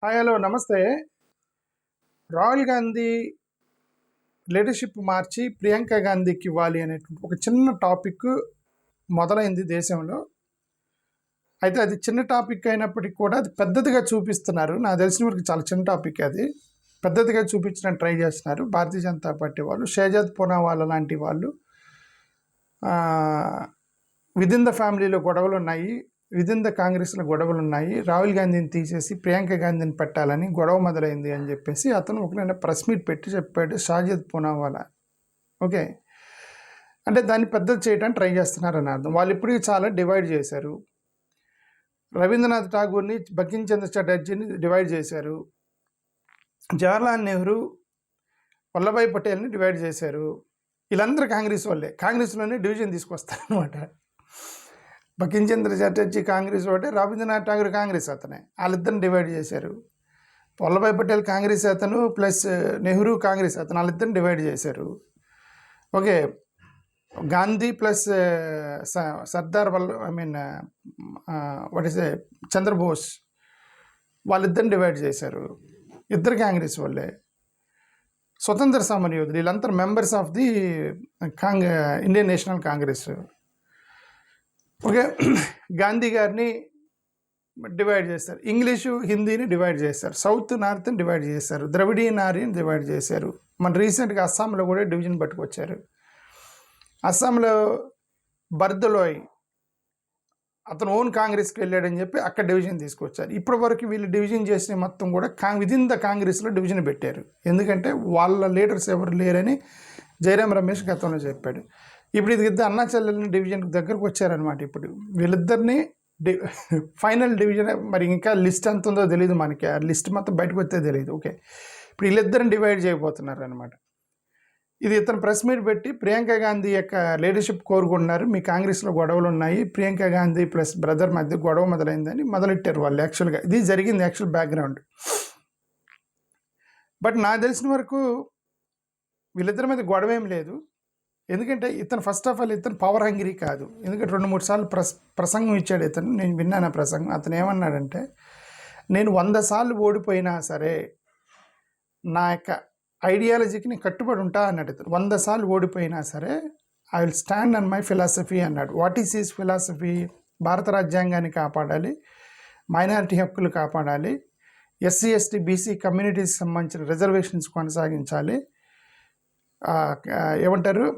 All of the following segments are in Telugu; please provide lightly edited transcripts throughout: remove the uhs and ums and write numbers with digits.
హాయ్ హలో నమస్తే. రాహుల్ గాంధీ లీడర్షిప్ మార్చి ప్రియాంక గాంధీకి ఇవ్వాలి అనేటువంటి ఒక చిన్న టాపిక్ మొదలైంది దేశంలో. అయితే అది చిన్న టాపిక్ అయినప్పటికీ కూడా అది పెద్దదిగా చూపిస్తున్నారు. నాకు తెలిసిన వరకు చాలా చిన్న టాపిక్ అది. పెద్దదిగా చూపించడానికి ట్రై చేస్తున్నారు భారతీయ జనతా పార్టీ వాళ్ళు. షేజాద్ పూనావాలా లాంటి వాళ్ళు విదిన్ ద ఫ్యామిలీలో గొడవలు ఉన్నాయి, విదిన్ ద కాంగ్రెస్లో గొడవలు ఉన్నాయి. రాహుల్ గాంధీని తీసేసి ప్రియాంక గాంధీని పెట్టాలని గొడవ మొదలైంది అని చెప్పేసి అతను ఒకరైనా ప్రెస్ మీట్ పెట్టి చెప్పాడు, షాజద్ పూనావాలా. ఓకే, అంటే దాన్ని పెద్దది చేయడానికి ట్రై చేస్తున్నారని అర్థం. వాళ్ళు ఇప్పటికీ చాలా డివైడ్ చేశారు. రవీంద్రనాథ్ ఠాగూర్ని, బంకిం చంద్ర చటర్జీని డివైడ్ చేశారు. జవహర్లాల్ నెహ్రూ, వల్లభాయ్ పటేల్ని డివైడ్ చేశారు. వీళ్ళందరూ కాంగ్రెస్ వాళ్ళే. కాంగ్రెస్లోనే డివిజన్ తీసుకొస్తారనమాట. బంకిం చంద్ర చటర్జీ కాంగ్రెస్ ఒకటే, రవీంద్రనాథ్ ఠాగూర్ కాంగ్రెస్ అతనే. వాళ్ళిద్దరిని డివైడ్ చేశారు. వల్లభాయ్ పటేల్ కాంగ్రెస్ అతను ప్లస్ నెహ్రూ కాంగ్రెస్ అతను, వాళ్ళిద్దరిని డివైడ్ చేశారు. Okay, Gandhi plus Sardar what is Chandrabose, వాళ్ళిద్దరిని డివైడ్ చేశారు. ఇద్దరు కాంగ్రెస్ వాళ్ళే. స్వతంత్ర సమరయోధులు వీళ్ళంతా members of the Indian National Congress. Okay, Gandhi గారిని డివైడ్ చేస్తారు. ఇంగ్లీషు హిందీని డివైడ్ చేస్తారు. సౌత్ నార్త్ని డివైడ్ చేశారు. ద్రవిడియన్ ఆర్యని డివైడ్ చేశారు. మన రీసెంట్గా అస్సాంలో కూడా డివిజన్ పట్టుకొచ్చారు. అస్సాంలో బర్దలోయ్ అతను ఓన్ కాంగ్రెస్కి వెళ్ళాడని చెప్పి అక్కడ డివిజన్ తీసుకొచ్చారు. ఇప్పటి వరకు వీళ్ళు డివిజన్ చేసిన మొత్తం కూడా విదిన్ ద కాంగ్రెస్లో డివిజన్ పెట్టారు. ఎందుకంటే వాళ్ళ లీడర్స్ ఎవరు లేరని జయరాం రమేష్ గతంలో చెప్పాడు. ఇప్పుడు ఇది ఇద్దరు అన్నా చెల్లెలని డివిజన్ దగ్గరకు వచ్చారనమాట. ఇప్పుడు వీళ్ళిద్దరిని ఫైనల్ డివిజన్, మరి ఇంకా లిస్ట్ ఎంత ఉందో తెలియదు మనకి. ఆ లిస్ట్ మొత్తం బయటకు వస్తే తెలియదు. ఓకే, ఇప్పుడు వీళ్ళిద్దరిని డివైడ్ చేయబోతున్నారు అనమాట. ఇది ఇతను ప్రెస్ మీట్ పెట్టి ప్రియాంక గాంధీ యొక్క లీడర్షిప్ కోరుకుంటున్నారు, మీ కాంగ్రెస్లో గొడవలు ఉన్నాయి, ప్రియాంక గాంధీ ప్లస్ బ్రదర్ మధ్య గొడవ మొదలైందని మొదలెట్టారు వాళ్ళు. యాక్చువల్గా ఇది జరిగింది యాక్చువల్ బ్యాక్గ్రౌండ్. బట్ నాకు తెలిసిన వరకు వీళ్ళిద్దరి మీద గొడవ ఏం లేదు. ఎందుకంటే ఇతను ఫస్ట్ ఆఫ్ ఆల్ ఇతను పవర్ హంగ్రీ కాదు. ఎందుకంటే 2-3 సార్లు ప్రసంగం ఇచ్చాడు ఇతను. నేను విన్నాను ఆ ప్రసంగం. అతను ఏమన్నాడంటే, నేను 100 సార్లు ఓడిపోయినా సరే నా యొక్క ఐడియాలజీకి నేను కట్టుబడి ఉంటా అన్నాడు ఇతను. 100 సార్లు ఓడిపోయినా సరే I will stand on my philosophy అన్నాడు. What is his philosophy? భారత రాజ్యాంగాన్ని కాపాడాలి, మైనారిటీ హక్కులు కాపాడాలి, ఎస్సీ ఎస్టీ బీసీ కమ్యూనిటీస్కి సంబంధించిన రిజర్వేషన్స్ కొనసాగించాలి, ఏమంటారు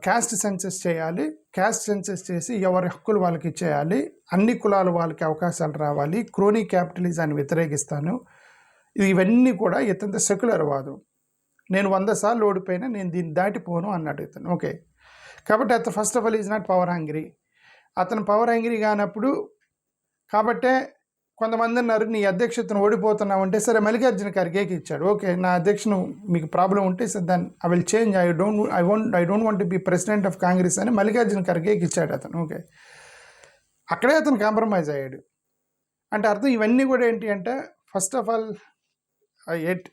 క్యాస్ట్ సెన్సస్ చేయాలి, క్యాస్ట్ సెన్సస్ చేసి ఎవరి హక్కులు వాళ్ళకి ఇచ్చేయాలి, అన్ని కులాల వాళ్ళకి అవకాశాలు రావాలి, క్రోనీ క్యాపిటలిజాన్ని వ్యతిరేకిస్తాను. ఇవన్నీ కూడా ఇతని సెక్యులర్ వాదం. నేను 100 సార్లు ఓడిపోయినా నేను దీన్ని దాటిపోను అన్నాడు ఇతను. ఓకే, కాబట్టి అతను first of all is not power hungry. అతను పవర్ హంగ్రీ కానప్పుడు కాబట్టే కొంతమంది అన్నారు, నీ అధ్యక్షతను ఓడిపోతున్నావు అంటే, సరే మల్లికార్జున ఖర్గేకి ఇచ్చాడు. ఓకే, నా అధ్యక్షను మీకు ప్రాబ్లం ఉంటే సార్ దాన్ని I will change, I don't want to be president of Congress అని మల్లికార్జున ఖర్గేకి ఇచ్చాడు అతను. ఓకే, అక్కడే అతను కాంప్రమైజ్ అయ్యాడు. అంటే అర్థం ఇవన్నీ కూడా ఏంటి అంటే, first of all at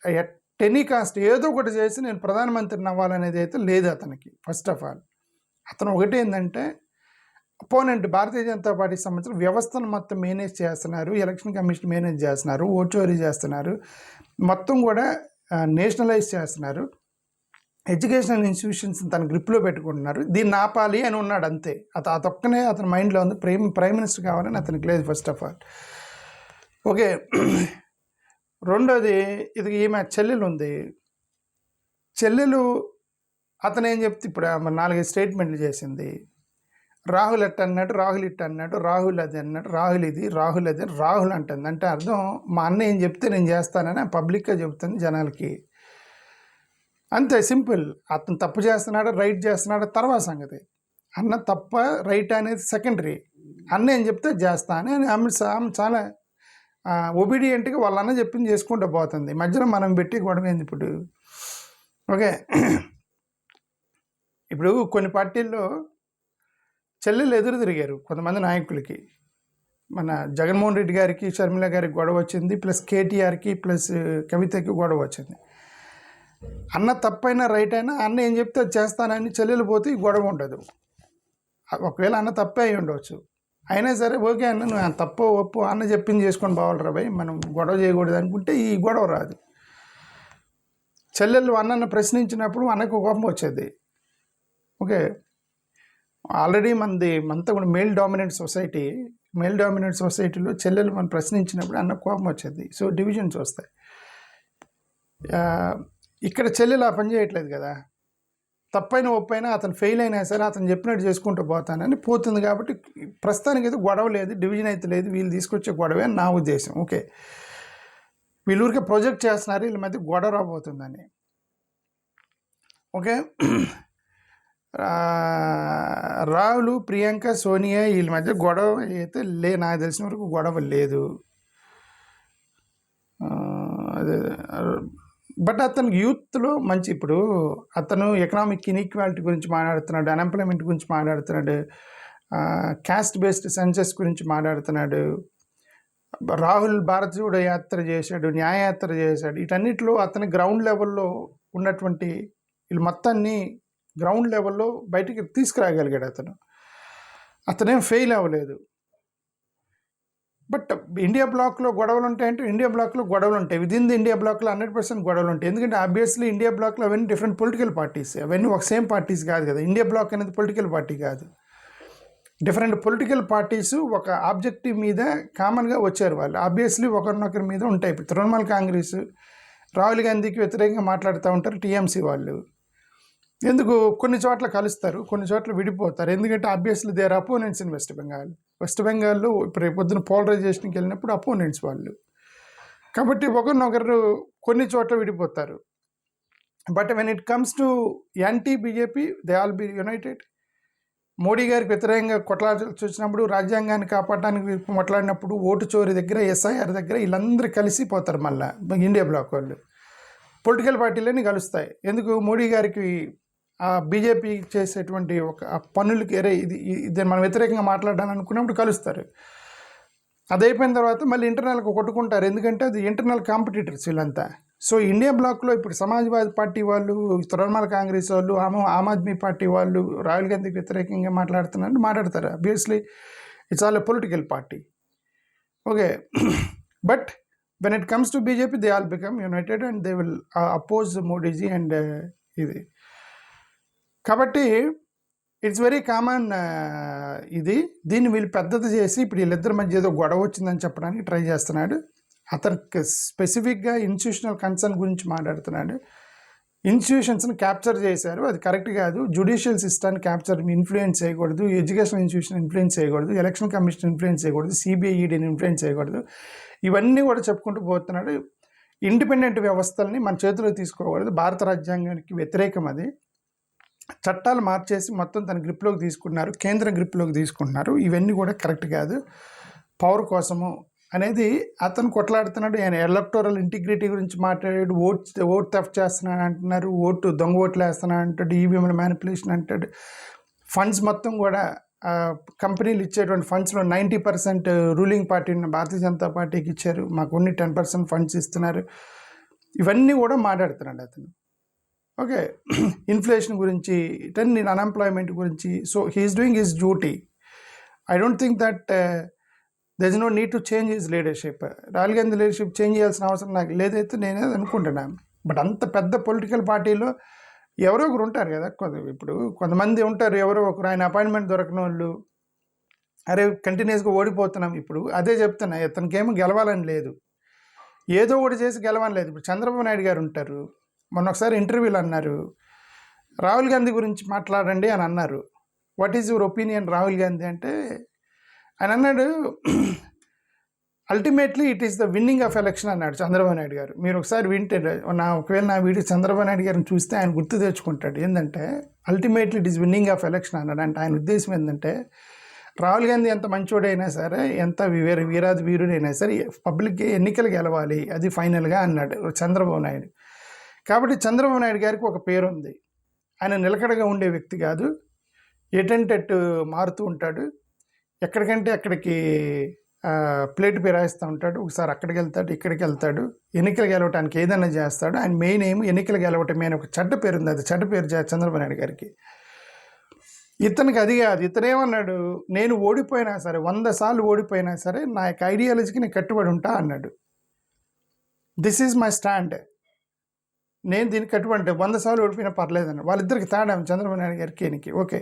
any cost ఏదో ఒకటి చేసి నేను ప్రధానమంత్రిని అవ్వాలనేది అయితే లేదు అతనికి. ఫస్ట్ ఆఫ్ ఆల్ అతను ఒకటి ఏంటంటే, అపోనెంట్ భారతీయ జనతా పార్టీకి సంబంధించిన వ్యవస్థను మొత్తం మేనేజ్ చేస్తున్నారు, ఎలక్షన్ కమిషన్ మేనేజ్ చేస్తున్నారు, ఓట్ చోరీ చేస్తున్నారు, మొత్తం కూడా నేషనలైజ్ చేస్తున్నారు, ఎడ్యుకేషనల్ ఇన్స్టిట్యూషన్స్ తన గ్రిప్లో పెట్టుకుంటున్నారు, దీన్ని ఆపాలి అని ఉన్నాడు అంతే. అతొక్కనే అతని మైండ్లో ఉంది ప్రైమ్ మినిస్టర్ కావాలని అతనికి లేదు ఫస్ట్ ఆఫ్ ఆల్. ఓకే, రెండోది ఇది ఈమె చెల్లెలు ఉంది. చెల్లెలు అతను ఏం చెప్తే ఇప్పుడు 4 స్టేట్మెంట్లు చేసింది. రాహుల్ ఎట్ అన్నాడు, రాహుల్ ఇట్ అన్నాడు, రాహుల్ అది అన్నాడు, రాహుల్ ఇది, రాహుల్ అది, రాహుల్ అంటుంది. అంటే అర్థం మా అన్న ఏం చెప్తే నేను చేస్తానని పబ్లిక్గా చెబుతుంది జనాలకి. అంతే సింపుల్. అతను తప్పు చేస్తున్నాడు, రైట్ చేస్తున్నాడు తర్వాత సంగతి. అన్న తప్ప రైట్ అనేది సెకండరీ. అన్న ఏం చెప్తే చేస్తా అని ఆమె చాలా ఒబీడియంట్గా వాళ్ళ అన్న చెప్పింది చేసుకుంటూ పోతుంది. మధ్యలో మనం పెట్టి గొడవైంది ఇప్పుడు. ఓకే, ఇప్పుడు కొన్ని పార్టీల్లో చెల్లెలు ఎదురు తిరిగారు కొంతమంది నాయకులకి. మన జగన్మోహన్ రెడ్డి గారికి, షర్మిల గారికి గొడవ వచ్చింది, ప్లస్ కేటీఆర్కి ప్లస్ కవితకి గొడవ వచ్చింది. అన్న తప్పైనా రైట్ అయినా అన్న ఏం చెప్తే అది చేస్తానని చెల్లెలు పోతే గొడవ ఉండదు. ఒకవేళ అన్న తప్పే అయి ఉండవచ్చు. అయినా సరే ఓకే అన్న నువ్వు తప్పు ఒప్పు అన్న చెప్పింది చేసుకొని పోవాలి రా భయ్, మనం గొడవ చేయకూడదు అనుకుంటే ఈ గొడవ రాదు. చెల్లెళ్ళు అన్నను ప్రశ్నించినప్పుడు అన్నకు కోపం వచ్చేది. ఓకే, ఆల్రెడీ మనతో కూడా మేల్ డామినెంట్ సొసైటీలో చెల్లెలు మనం ప్రశ్నించినప్పుడు అన్న కోపం వచ్చేది. సో డివిజన్స్ వస్తాయి. ఇక్కడ చెల్లెలు ఆ పని చేయట్లేదు కదా, తప్పైనా ఒప్పైనా అతను ఫెయిల్ అయినా సరే అతను చెప్పినట్టు చేసుకుంటూ పోతానని పోతుంది. కాబట్టి ప్రస్తుతానికి అయితే గొడవ లేదు, డివిజన్ అయితే లేదు, వీళ్ళు తీసుకొచ్చే గొడవే అని నా ఉద్దేశం. ఓకే, వీళ్ళు ఊరికే ప్రొజెక్ట్ చేస్తున్నారు వీళ్ళ మధ్య గొడవ రాబోతుందని. ఓకే, రాహుల్, ప్రియాంక, సోనియా వీళ్ళ మధ్య గొడవ అయితే నాకు తెలిసిన వరకు గొడవ లేదు. అదే బట్ అతను యూత్లో మంచి, ఇప్పుడు అతను ఎకనామిక్ ఇన్ఈక్వాలిటీ గురించి మాట్లాడుతున్నాడు, అన్ఎంప్లాయ్మెంట్ గురించి మాట్లాడుతున్నాడు, క్యాస్ట్ బేస్డ్ సెన్సెస్ గురించి మాట్లాడుతున్నాడు. రాహుల్ భారత్ జోడో యాత్ర చేశాడు, న్యాయయాత్ర చేశాడు. వీటన్నిటిలో అతని గ్రౌండ్ లెవెల్లో ఉన్నటువంటి వీళ్ళు మొత్తాన్ని గ్రౌండ్ లెవెల్లో బయటికి తీసుకురాగలిగాడు. అతనేం ఫెయిల్ అవ్వలేదు. బట్ ఇండియా బ్లాక్లో గొడవలు ఉంటాయంటే ఇండియా బ్లాక్లో గొడవలు ఉంటాయి, విదిన్ ది ఇండియా బ్లాక్లో 100% గొడవలు ఉంటాయి. ఎందుకంటే ఆబ్వియస్లీ ఇండియా బ్లాక్లో అవన్నీ డిఫరెంట్ పొలిటికల్ పార్టీస్, అవన్నీ ఒక సేమ్ పార్టీస్ కాదు కదా. ఇండియా బ్లాక్ అనేది పొలిటికల్ పార్టీ కాదు, డిఫరెంట్ పొలిటికల్ పార్టీస్ ఒక ఆబ్జెక్టివ్ మీద కామన్గా వచ్చారు. వాళ్ళు ఆబ్వియస్లీ ఒకరినొకరి మీద ఉంటాయి. ఇప్పుడు తృణమూల్ కాంగ్రెస్ రాహుల్ గాంధీకి వ్యతిరేకంగా మాట్లాడుతూ ఉంటారు, టీఎంసీ వాళ్ళు ఎందుకు కొన్ని చోట్ల కలుస్తారు, కొన్ని చోట్ల విడిపోతారు. ఎందుకంటే obviously they are opponents in West బెంగాల్లో ఇప్పుడు పొద్దున పోలరైజేషన్కి వెళ్ళినప్పుడు అపోనెంట్స్ వాళ్ళు. కాబట్టి ఒకరినొకరు కొన్ని చోట్ల విడిపోతారు. But when it comes to anti BJP they all be united. Modi గారికి వ్యతిరేకంగా కొట్లాడాల్సి వచ్చినప్పుడు, రాజ్యాంగాన్ని కాపాడడానికి కొట్లాడినప్పుడు, ఓటు చోరీ దగ్గర, ఎస్ఐఆర్ దగ్గర వీళ్ళందరూ కలిసిపోతారు. మళ్ళీ ఇండియా బ్లాక్ వాళ్ళు పొలిటికల్ పార్టీలన్నీ కలుస్తాయి. ఎందుకు? మోడీ గారికి బీజేపీ చేసేటువంటి ఒక పనులకి ఇది మనం వ్యతిరేకంగా మాట్లాడాలని అనుకున్నప్పుడు కలుస్తారు. అది అయిపోయిన తర్వాత మళ్ళీ ఇంటర్నల్గా కొట్టుకుంటారు, ఎందుకంటే అది ఇంటర్నల్ కాంపిటీటర్స్ వీళ్ళంతా. సో ఇండియా బ్లాక్లో ఇప్పుడు సమాజ్వాదీ పార్టీ వాళ్ళు, తృణమూల్ కాంగ్రెస్ వాళ్ళు, ఆమ్ ఆద్మీ పార్టీ వాళ్ళు రాహుల్ గాంధీకి వ్యతిరేకంగా మాట్లాడతారు. Obviously it's all a political party. Okay, but when it comes to BJP they all become united and they will oppose Modiji and ఇది. కాబట్టి ఇట్స్ వెరీ కామన్. దీన్ని వీళ్ళు పెద్దది చేసి ఇప్పుడు వీళ్ళిద్దరి మధ్య ఏదో గొడవ వచ్చిందని చెప్పడానికి ట్రై చేస్తున్నాడు. అతనికి స్పెసిఫిక్గా ఇన్స్టిట్యూషనల్ కన్సర్న్ గురించి మాట్లాడుతున్నాడు. ఇన్స్టిట్యూషన్స్ని క్యాప్చర్ చేశారు, అది కరెక్ట్ కాదు. జ్యుడిషియల్ సిస్టాన్ని ఇన్ఫ్లుయెన్స్ చేయకూడదు, ఎడ్యుకేషన్ ఇన్స్టిట్యూషన్ ఇన్ఫ్లుయెన్స్ చేయకూడదు, ఎలక్షన్ కమిషన్ ఇన్ఫ్లుయెన్స్ చేయకూడదు, సిబిఐ ఈడీని ఇన్ఫ్లుయెన్స్ చేయకూడదు. ఇవన్నీ కూడా చెప్పుకుంటూ పోతున్నాడు. ఇండిపెండెంట్ వ్యవస్థల్ని మన చేతిలో తీసుకోకూడదు, భారత రాజ్యాంగానికి వ్యతిరేకం అది. చట్టాలు మార్చేసి మొత్తం తన గ్రిప్లోకి తీసుకుంటున్నారు, కేంద్ర గ్రిప్లోకి తీసుకుంటున్నారు. ఇవన్నీ కూడా కరెక్ట్ కాదు. పవర్ కోసము అనేది అతను కొట్లాడుతున్నాడు. ఆయన ఎలక్టోరల్ ఇంటిగ్రిటీ గురించి మాట్లాడాడు, ఓట్ థెఫ్ట్ చేస్తున్నాడు అంటున్నారు, దొంగ ఓట్లు వేస్తున్నాడు అంటాడు, ఈవీఎంల మ్యానిపులేషన్ అంటాడు. ఫండ్స్ మొత్తం కూడా కంపెనీలు ఇచ్చేటువంటి ఫండ్స్లో 90% రూలింగ్ పార్టీ భారతీయ జనతా పార్టీకి ఇచ్చారు, మాకు ఓన్లీ 10% ఫండ్స్ ఇస్తున్నారు. ఇవన్నీ కూడా మాట్లాడుతున్నాడు అతను. ఓకే, ఇన్ఫ్లేషన్ గురించి, అన్ఎంప్లాయ్మెంట్ గురించి. So he's doing his duty. I don't think that there is no need to change his leadership. Rahul Gandhi leadership change చేయాల్సిన అవసరం నాకు లేదైతే నేనే అనుకుంటున్నాను. బట్ అంత పెద్ద పొలిటికల్ పార్టీలో ఎవరో ఒకరు ఉంటారు కదా. ఇప్పుడు కొంతమంది ఉంటారు, ఎవరో ఒకరు ఆయన అపాయింట్మెంట్ దొరకని వాళ్ళు, అరే కంటిన్యూస్గా ఓడిపోతున్నాం. ఇప్పుడు అదే చెప్తున్నా, ఇతనికేమో గెలవాలని లేదు, ఏదో ఒకటి చేసి గెలవాలని లేదు. ఇప్పుడు చంద్రబాబు నాయుడు గారు ఉంటారు, మొన్న ఒకసారి ఇంటర్వ్యూలు అన్నారు, రాహుల్ గాంధీ గురించి మాట్లాడండి అని అన్నారు. What is your opinion Rahul Gandhi అంటే ఆయన అన్నాడు, ultimately it is the winning of election అన్నాడు చంద్రబాబు నాయుడు గారు. మీరు ఒకసారి వింటే, ఒకవేళ నా వీడియో చంద్రబాబు నాయుడు గారిని చూస్తే ఆయన గుర్తు తెచ్చుకుంటాడు. ఏంటంటే ultimately it is winnowing of election అన్నాడు. అంటే ఆయన ఉద్దేశం ఏంటంటే రాహుల్ గాంధీ ఎంత మంచోడైనా సరే, ఎంత వీరాది వీరుడైనా సరే పబ్లిక్ ఎన్నికలు గెలవాలి, అది ఫైనల్గా అన్నాడు చంద్రబాబు నాయుడు. కాబట్టి చంద్రబాబు నాయుడు గారికి ఒక పేరు ఉంది, ఆయన నిలకడగా ఉండే వ్యక్తి కాదు, ఎటంటెట్టు మారుతూ ఉంటాడు, ఎక్కడికంటే అక్కడికి ప్లేట్ పిరాయిస్తూ ఉంటాడు. ఒకసారి అక్కడికి వెళ్తాడు, ఇక్కడికి వెళ్తాడు, ఎన్నికలు గెలవటానికి ఏదైనా చేస్తాడు. ఆయన మెయిన్ ఏం ఎన్నికలు గెలవటమే అని ఒక చెడ్డ పేరు ఉంది, అది చెడ్డ పేరు చంద్రబాబు నాయుడు గారికి. ఇతనికి అది కాదు. ఇతనేమన్నాడు, నేను ఓడిపోయినా సరే 100 సార్లు ఓడిపోయినా సరే నా యొక్క ఐడియాలజీకి నేను కట్టుబడి ఉంటా అన్నాడు. దిస్ ఈజ్ మై స్టాండ్, నేను దీనికి కట్టుబడి 100 సార్లు ఓడిపోయినా పర్లేదన్నాడు. వాళ్ళిద్దరికి తేడా చంద్రబాబు నాయుడు గారికి ఈయనకి. ఓకే,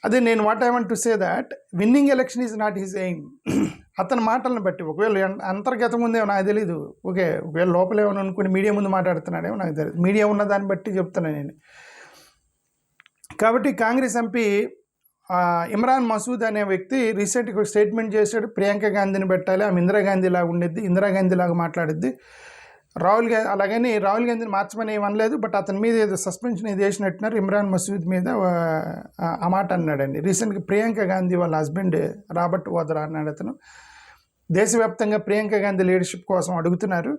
అదే నేను what I want to say that winnowing election is not his aim. అతని మాటలను బట్టి ఒకవేళ అంతర్గతం ఉందేమో నాకు తెలీదు. ఓకే, ఒకవేళ లోపల ఏమో అనుకుని మీడియా ముందు మాట్లాడుతున్నాడేమో నాకు తెలియదు. మీడియా ఉన్న దాన్ని బట్టి చెప్తున్నాను నేను. కాబట్టి కాంగ్రెస్ ఎంపీ ఇమ్రాన్ మసూద్ అనే వ్యక్తి రీసెంట్గా ఒక స్టేట్మెంట్ చేశాడు, ప్రియాంక గాంధీని పెట్టాలి, ఆమె ఇందిరాగాంధీ లాగా ఉండేది, ఇందిరాగాంధీ లాగా మాట్లాడిద్ది. అలాగని రాహుల్ గాంధీని మార్చమని ఏమనలేదు, బట్ అతని మీద ఏదో సస్పెన్షన్ ఇది వేసినట్టున్నారు. ఇమ్రాన్ మసూద్ మీద ఆ మాట అన్నాడండి. రీసెంట్గా ప్రియాంక గాంధీ వాళ్ళ హస్బెండ్ రాబర్ట్ వాద్రా అన్నాడు. అతను దేశవ్యాప్తంగా ప్రియాంక గాంధీ లీడర్షిప్ కోసం అడుగుతున్నారు,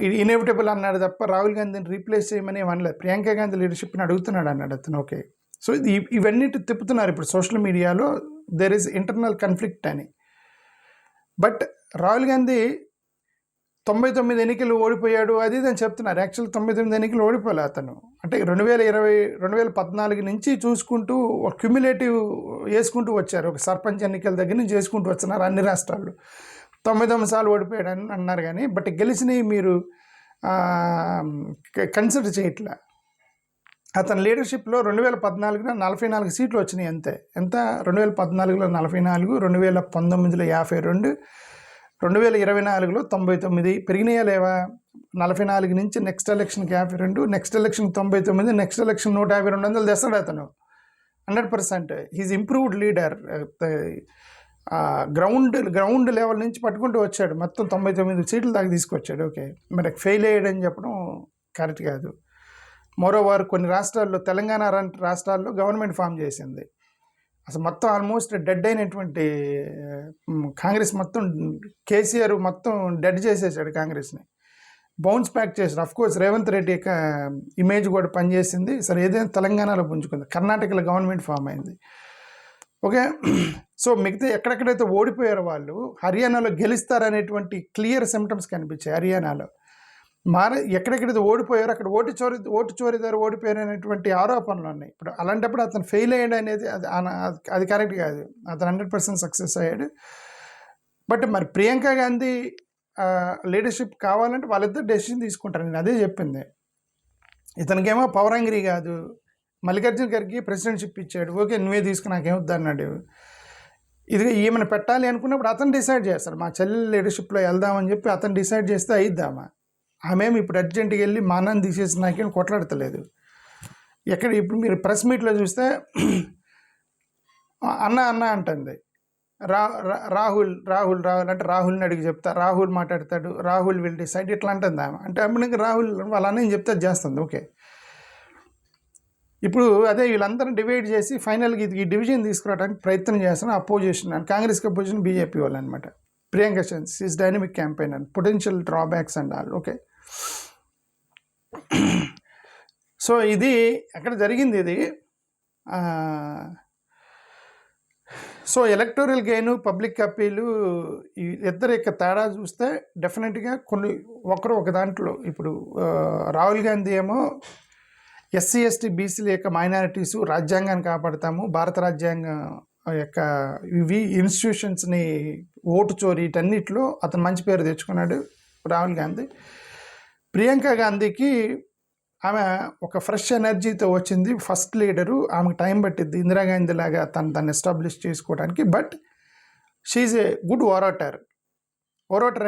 ఇది ఇన్ఎవిటబుల్ అన్నాడు తప్ప రాహుల్ గాంధీని రీప్లేస్ చేయమని ఏమనలేదు, ప్రియాంక గాంధీ లీడర్షిప్ని అడుగుతున్నాడు అన్నాడు అతను. ఓకే, సో ఇవన్నీ తిప్పుతున్నారు ఇప్పుడు సోషల్ మీడియాలో, దెర్ ఈజ్ ఇంటర్నల్ కన్ఫ్లిక్ట్ అని. బట్ రాహుల్ గాంధీ 99 ఎన్నికలు ఓడిపోయాడు అది అని చెప్తున్నారు. యాక్చువల్ 99 ఎన్నికలు ఓడిపోలే అతను. అంటే 2014 నుంచి చూసుకుంటూ ఒక క్యుములేటివ్ వేసుకుంటూ వచ్చారు. ఒక సర్పంచ్ ఎన్నికల దగ్గర నుంచి చేసుకుంటూ వస్తున్నారు అన్ని రాష్ట్రాల్లో. 99 సార్లు ఓడిపోయాడు అని అన్నారు కానీ, బట్ గెలిచినవి మీరు కన్సిడర్ చేయట్లే. అతని లీడర్షిప్లో 2014లో 44 సీట్లు వచ్చినాయి అంతే. ఎంత? 2014లో 44, 2019లో 52, 2024లో 99. పెరిగినాయా లేవా? 44 నుంచి నెక్స్ట్ ఎలక్షన్కి 52, నెక్స్ట్ ఎలక్షన్ 99, నెక్స్ట్ ఎలక్షన్ 150, 200 తెస్తాడు అతను 100%. He's improved leader. Ground level నుంచి పట్టుకుంటూ వచ్చాడు, మొత్తం 99 సీట్ల దాకా తీసుకొచ్చాడు. ఓకే, మరి ఫెయిల్ అయ్యాడని చెప్పడం కరెక్ట్ కాదు. మరోవారు కొన్ని రాష్ట్రాల్లో, తెలంగాణ రాష్ట్రాల్లో గవర్నమెంట్ ఫామ్ చేసింది. అసలు మొత్తం ఆల్మోస్ట్ డెడ్ అయినటువంటి కాంగ్రెస్ మొత్తం, కేసీఆర్ మొత్తం డెడ్ చేసేసాడు కాంగ్రెస్ని, బౌన్స్ బ్యాక్ చేశాడు. అఫ్కోర్స్ రేవంత్ రెడ్డి యొక్క ఇమేజ్ కూడా పనిచేసింది. సరే, ఏదైనా తెలంగాణలో పుంజుకుంది, కర్ణాటకలో గవర్నమెంట్ ఫామ్ అయింది. ఓకే, సో మిగతా ఎక్కడెక్కడైతే ఓడిపోయారో వాళ్ళు హర్యానాలో గెలుస్తారనేటువంటి క్లియర్ సిమ్టమ్స్ కనిపించాయి. హర్యానాలో ఎక్కడెక్కడైతే ఓడిపోయారో అక్కడ ఓటు చోరీదారు ఓడిపోయారు అనేటువంటి ఆరోపణలు ఉన్నాయి. ఇప్పుడు అలాంటప్పుడు అతను ఫెయిల్ అయ్యాడు అనేది అది కరెక్ట్ కాదు. అతను 100% సక్సెస్ అయ్యాడు. బట్ మరి ప్రియాంక గాంధీ లీడర్షిప్ కావాలంటే వాళ్ళిద్దరు డెసిషన్ తీసుకుంటారు. నేను అదే చెప్పింది. ఇతనికేమో పవరంగిరి కాదు, మల్లికార్జున గారికి ప్రెసిడెంట్షిప్ ఇచ్చాడు. ఓకే, నువ్వే తీసుకుని నాకేమొద్దు అన్నాడు. ఇది ఈమెను పెట్టాలి అనుకున్నప్పుడు అతను డిసైడ్ చేస్తారు, మా చెల్లి లీడర్షిప్లో వెళ్దామని చెప్పి అతను డిసైడ్ చేస్తే అయిద్దామా. ఆమెమి ఇప్పుడు అర్జెంటుగా వెళ్ళి మా అన్నని తీసేసి నాకేం కొట్లాడతలేదు. ఎక్కడ ఇప్పుడు మీరు ప్రెస్ మీట్లో చూస్తే అన్న అంటుంది. రాహుల్ అంటే రాహుల్ని అడిగి చెప్తా, రాహుల్ మాట్లాడతాడు, రాహుల్ విల్ డిసైడ్ ఇట్లా అంటుంది ఆమె. అంటే అప్పుడు రాహుల్ వాళ్ళ అన్నని చెప్తే చేస్తుంది. ఓకే, ఇప్పుడు అదే వీళ్ళందరూ డివైడ్ చేసి ఫైనల్గా ఈ డివిజన్ తీసుకురావడానికి ప్రయత్నం చేస్తున్న అపోజిషన్, కాంగ్రెస్కి అపోజిషన్ బీజేపీ వాళ్ళు అనమాట. Priyanka is dynamic campaign and potential drawbacks and all. Okay, so ఇది ఎక్కడ జరిగింది ఇది. So electoral gain, public appeal, ఈ ఇద్దరు యొక్క తేడా చూస్తే డెఫినెట్గా ఒకరు ఒక దాంట్లో. ఇప్పుడు రాహుల్ గాంధీ ఏమో ఎస్సీ ఎస్టీ బీసీల యొక్క మైనారిటీసు, రాజ్యాంగాన్ని కాపాడుతాము, భారత రాజ్యాంగం యొక్క ఇవి ఇన్స్టిట్యూషన్స్ని ఓటు చోరీ వీటన్నిటిలో అతను మంచి పేరు తెచ్చుకున్నాడు రాహుల్ గాంధీ. ప్రియాంక గాంధీకి ఆమె ఒక ఫ్రెష్ ఎనర్జీతో వచ్చింది, ఫస్ట్ లీడరు, ఆమెకు టైం పట్టిద్ది ఇందిరాగాంధీ లాగా తను ఎస్టాబ్లిష్ చేసుకోవడానికి. బట్ షీఈ్ ఏ గుడ్ ఓరాటర్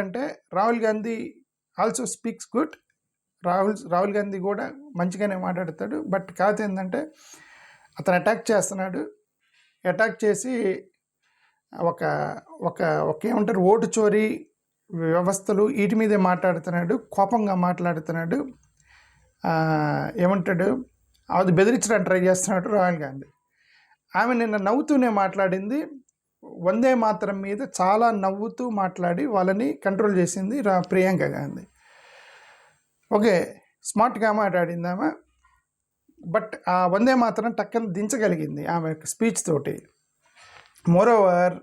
అంటే Rahul Gandhi also speaks good. Rahul Gandhi కూడా మంచిగానే మాట్లాడతాడు. బట్ కాదు ఏంటంటే అతను అటాక్ చేస్తున్నాడు. అటాక్ చేసి ఒక ఏమంటారు, ఓటు చోరీ వ్యవస్థలు వీటి మీదే మాట్లాడుతున్నాడు, కోపంగా మాట్లాడుతున్నాడు. ఏమంటాడు, అది బెదిరించడానికి ట్రై చేస్తున్నాడు రాహుల్ గాంధీ. ఆమె నిన్న నవ్వుతూనే మాట్లాడింది, వందే మాతరం మీద చాలా నవ్వుతూ మాట్లాడి వాళ్ళని కంట్రోల్ చేసింది ప్రియాంక గాంధీ. ఓకే, స్మార్ట్గా మాట్లాడింది ఆమె. బట్ ఆ వందే మాత్రం టక్కన దించగలిగింది ఆమె యొక్క స్పీచ్ తోటి. మోరోవర్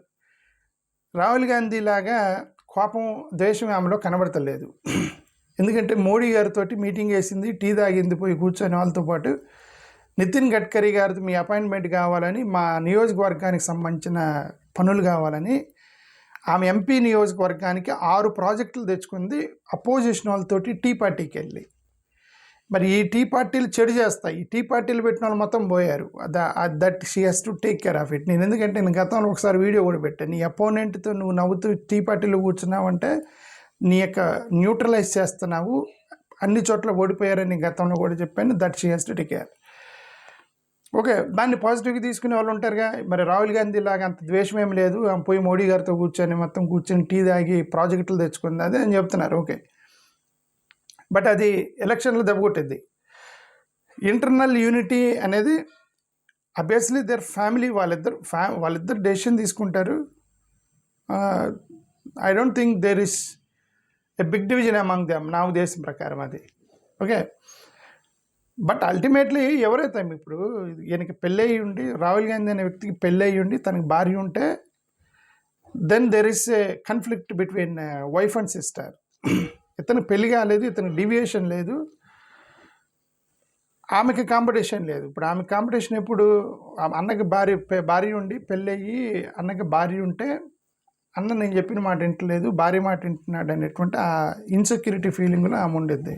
రాహుల్ గాంధీ లాగా కోపం, ద్వేషం ఆమెలో కనబడతలేదు. ఎందుకంటే మోడీ గారితో మీటింగ్ వేసింది, టీ తాగింది, పోయి కూర్చొని వాళ్ళతో పాటు. నితిన్ గడ్కరీ గారితో మీ అపాయింట్మెంట్ కావాలని, మా నియోజకవర్గానికి సంబంధించిన పనులు కావాలని ఆమె ఎంపీ నియోజకవర్గానికి 6 ప్రాజెక్టులు తెచ్చుకుంది అపోజిషన్ వాళ్ళతోటి టీ పార్టీకి వెళ్ళి. మరి ఈ టీ పార్టీలు చెడు చేస్తాయి. ఈ టీ పార్టీలు పెట్టిన వాళ్ళు మొత్తం పోయారు. That she has to take care of it. నేను ఎందుకంటే నేను గతంలో ఒకసారి వీడియో కూడా పెట్టాను. నీ అపోనెంట్తో నువ్వు నవ్వుతూ టీ పార్టీలో కూర్చున్నావు అంటే నీ యొక్క న్యూట్రలైజ్ చేస్తున్నావు. అన్ని చోట్ల ఓడిపోయారని గతంలో కూడా చెప్పాను. That she has to take care. Okay, దాన్ని పాజిటివ్గా తీసుకునే వాళ్ళు ఉంటారుగా. మరి రాహుల్ గాంధీ లాగా అంత ద్వేషం ఏం లేదు, ఆమె పోయి మోడీ గారితో కూర్చొని టీ తాగి ప్రాజెక్టులు తెచ్చుకుంది అదే అని చెప్తున్నారు. ఓకే, బట్ అది ఎలక్షన్లో దెబ్బకొట్టింది. ఇంటర్నల్ యూనిటీ అనేది అబియస్లీ దర్ ఫ్యామిలీ, వాళ్ళిద్దరు డెసిషన్ తీసుకుంటారు. I don't think there is a big division among them, నా ఉద్దేశం ప్రకారం అది. ఓకే, బట్ అల్టిమేట్లీ ఎవరైతే ఇప్పుడు ఈయనకి పెళ్ళయి ఉండి, రాహుల్ గాంధీ అనే వ్యక్తికి పెళ్ళయి ఉండి తనకి భార్య ఉంటే then there is a conflict between wife and sister. ఇతను పెళ్లి కాలేదు, ఇతనికి డీవియేషన్ లేదు, ఆమెకి కాంపిటీషన్ లేదు. ఇప్పుడు ఆమె కాంపిటీషన్ ఎప్పుడు, అన్నకి భార్య ఉండి పెళ్ళయ్యి అన్నకి భార్య ఉంటే అన్న నేను చెప్పిన మాట వింటలేదు, భార్య మాట వింటున్నాడు అనేటువంటి ఆ ఇన్సెక్యూరిటీ ఫీలింగ్లో ఆమె ఉండేది.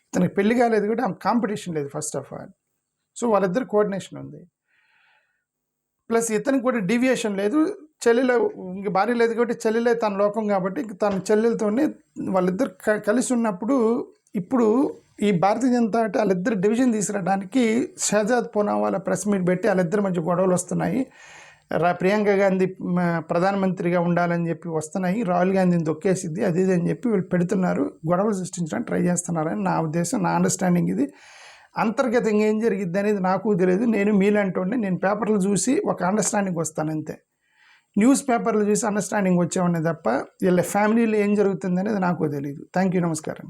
ఇతనికి పెళ్లి కాలేదు కూడా ఆమె కాంపిటీషన్ లేదు ఫస్ట్ ఆఫ్ ఆల్. సో వాళ్ళిద్దరు కోఆర్డినేషన్ ఉంది. ప్లస్ ఇతనికి కూడా డీవియేషన్ లేదు. చెల్లెలు ఇంక భార్య లేదు కాబట్టి చెల్లెలే తన లోకం కాబట్టి తన చెల్లెలతోనే వాళ్ళిద్దరు కలిసి ఉన్నప్పుడు, ఇప్పుడు ఈ భారతీయ జనతా పార్టీ వాళ్ళిద్దరు డివిజన్ తీసుకురావడానికి షహజాద్ పూనావాలా ప్రెస్ మీట్ పెట్టి వాళ్ళిద్దరి మధ్య గొడవలు వస్తున్నాయి. ప్రియాంక గాంధీ ప్రధానమంత్రిగా ఉండాలని చెప్పి వస్తున్నాయి, రాహుల్ గాంధీని దొక్కేసిద్ది అది ఇది అని చెప్పి వీళ్ళు పెడుతున్నారు, గొడవలు సృష్టించడానికి ట్రై చేస్తున్నారని నా ఉద్దేశం, నా అండర్స్టాండింగ్ ఇది. అంతర్గతంగా ఏం జరిగిద్ది అనేది నాకు తెలియదు. నేను మీలాంటి నేను పేపర్లు చూసి ఒక అండర్స్టాండింగ్ వస్తాను అంతే. న్యూస్ పేపర్లు చూసి అండర్స్టాండింగ్ వచ్చేవాడిని తప్ప వీళ్ళ ఫ్యామిలీలో ఏం జరుగుతుంది అనేది నాకు తెలియదు. థ్యాంక్ యూ, నమస్కారం.